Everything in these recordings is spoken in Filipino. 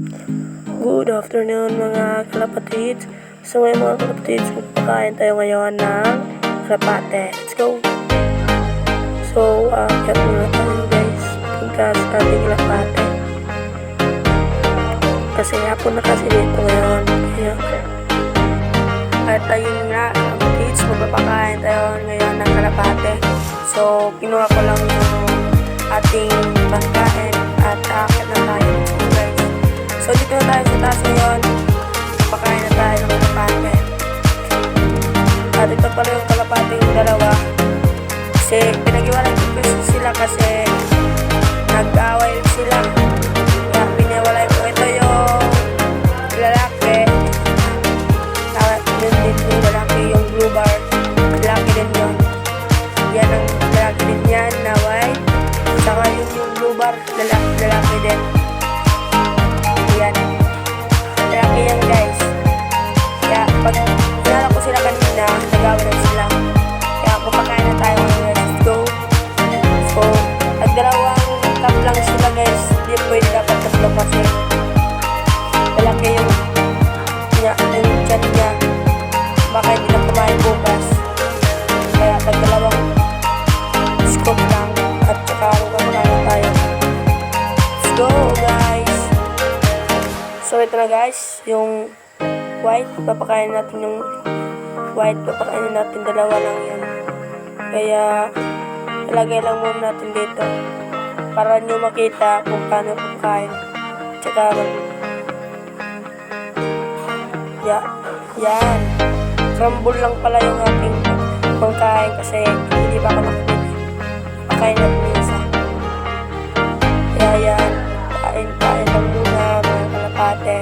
Good afternoon mga kalapatids. So ngayon mga kalapatids, magpakain tayo ngayon ng kalapate. Let's go! So, kaya muna tayo guys. Punta sa ating kalapate. Kasi hapon na kasi dito ngayon. Kaya, at ayun nga kalapatids, magpapakain tayo ngayon ng kalapate. So, kinuha ko lang yung ating pagkain at aakit na tayo guys. So, dito na tayo sa taas ngayon. Pakain na tayo ng kalapate. At ito pala yung kalapate yung dalawa. Kasi, pinag-iwalay ko sila kasi nag-away sila. Kaya, pinawalay ko. Ito yung lalaki. Yun din yung lalaki, yung blue bar. Lalaki din yun. Yan ang lalaki din yan na white. Saka yung blue bar, lalaki din. Yan. Lalaki yan guys. Kaya pag hinala ko sila kanina, nag-away na sila. Kaya kumakain na tayo ngayon. Let's go. So, at dalawang cup lang sila guys. Hindi pwede dapat tatlo kasi lalaki yung chan niya. Baka hindi na kumain bukas. Kaya tag-dalawang scoop lang. At saka kumakain tayo. Let's go guys. So ito na guys, yung white, papakain natin yung white, papakain natin dalawa lang yan. Kaya ilagay lang muna natin dito para nyo makita kung paano papakain. Tsaka yan, crumble lang pala yung ating pangkain kasi hindi pa ako nakabili. Pakain natin yung isa. Kaya yan, kain lang muna mga kalapate.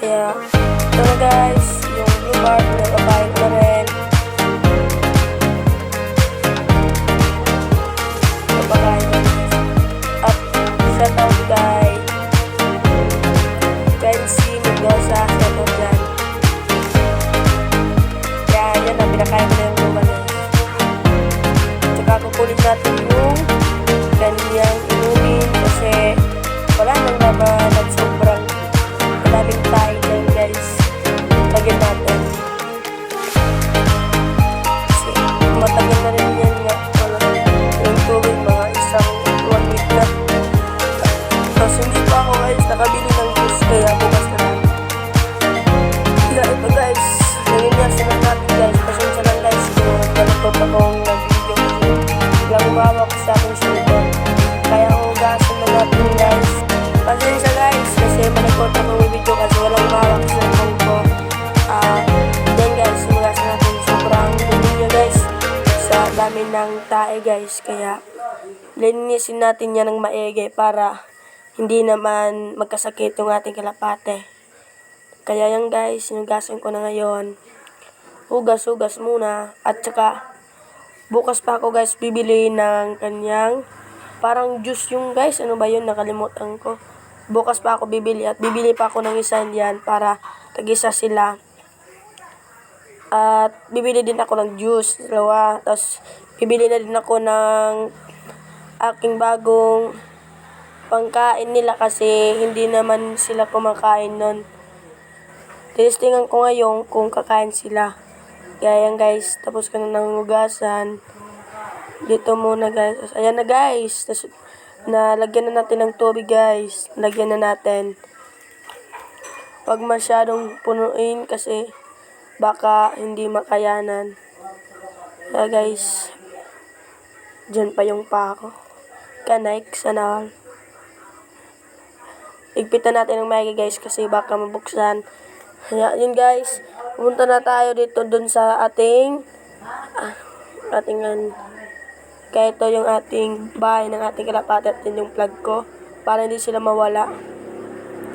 Kaya ito na guys, yung blue bar na papakain ko na rin. Papakain ko rin. At shout out guys Bensi Mendoza, shout out dyan. Kaya yan na, pinakain ko na yung blue bar na. Tsaka kukulit natin yung kanyang inumin kasi wala nang laman at sobrang maraming tayo dyan guys. Lagyan natin kasi matagal na rin yan nga yung tubig, mga isang 1 week na. Tapos hindi pa ako guys nakabili ng juice kaya bukas na lang. Kaya ito guys, nanginyasin lang natin guys. Pasensya lang guys kung nagkalapot akong nag-video kasi lang umawak sa aking silikon. Kaya hugasan na natin guys. Pasensya guys kasi malagkot akong video kasi walang umawak sa silikon ko. Then guys, hugasan natin. Sobrang dumi niya guys sa dami ng tae guys. Kaya linisin natin yan ng maigi para hindi naman magkasakit yung ating kalapate. Kaya yan guys, hinugasan ko na ngayon. Hugas muna. At saka bukas pa ako guys bibili ng kanyang parang juice yung guys. Ano ba yun? Nakalimutan ko. Bukas pa ako bibili at bibili pa ako ng isa yan para tag-isa sila. At bibili din ako ng juice. Dalawa. Tapos bibili na din ako ng aking bagong pangkain nila kasi hindi naman sila kumakain nun. Tinistingan ko ngayon kung kakain sila. Kaya yan guys, tapos ko na ng hugasan. Dito muna guys. Ayan na guys. Tapos, nalagyan na natin ng tubig guys. Lagyan na natin. Huwag masyadong punuin kasi baka hindi makayanan. Kaya guys, dyan pa yung pako. Connect sana all. Igpitan natin ng maigi guys kasi baka mabuksan. Kaya yun guys, pumunta na tayo dito dun sa ating kaya ito yung ating bahay ng ating kalapate at yun yung plug ko para hindi sila mawala.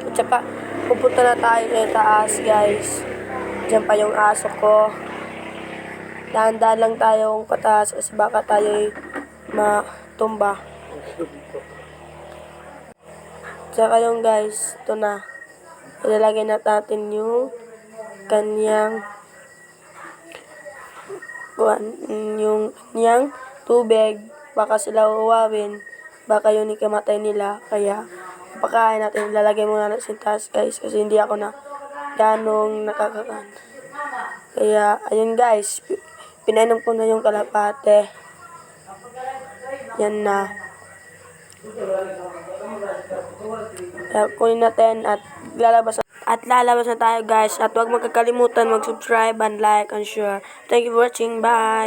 At saka pupunta na tayo sa taas guys. Diyan pa yung aso ko. Dahan-dahan lang tayong pataas kasi baka tayo matumba. Tsaka yung guys, ito na. Ilalagay na natin yung kanyang tubig. Baka sila uwawin. baka yun ikamatay nila. Kaya papakain natin, lalagay muna natin sa taas guys kasi hindi ako na ganong nakakakan. Kaya ayun guys, pinainom ko na yung kalapate. Yan na. Kunin natin at lalabas na tayo guys. At huwag magkakalimutan mag-subscribe and like and share. Thank you for watching. Bye!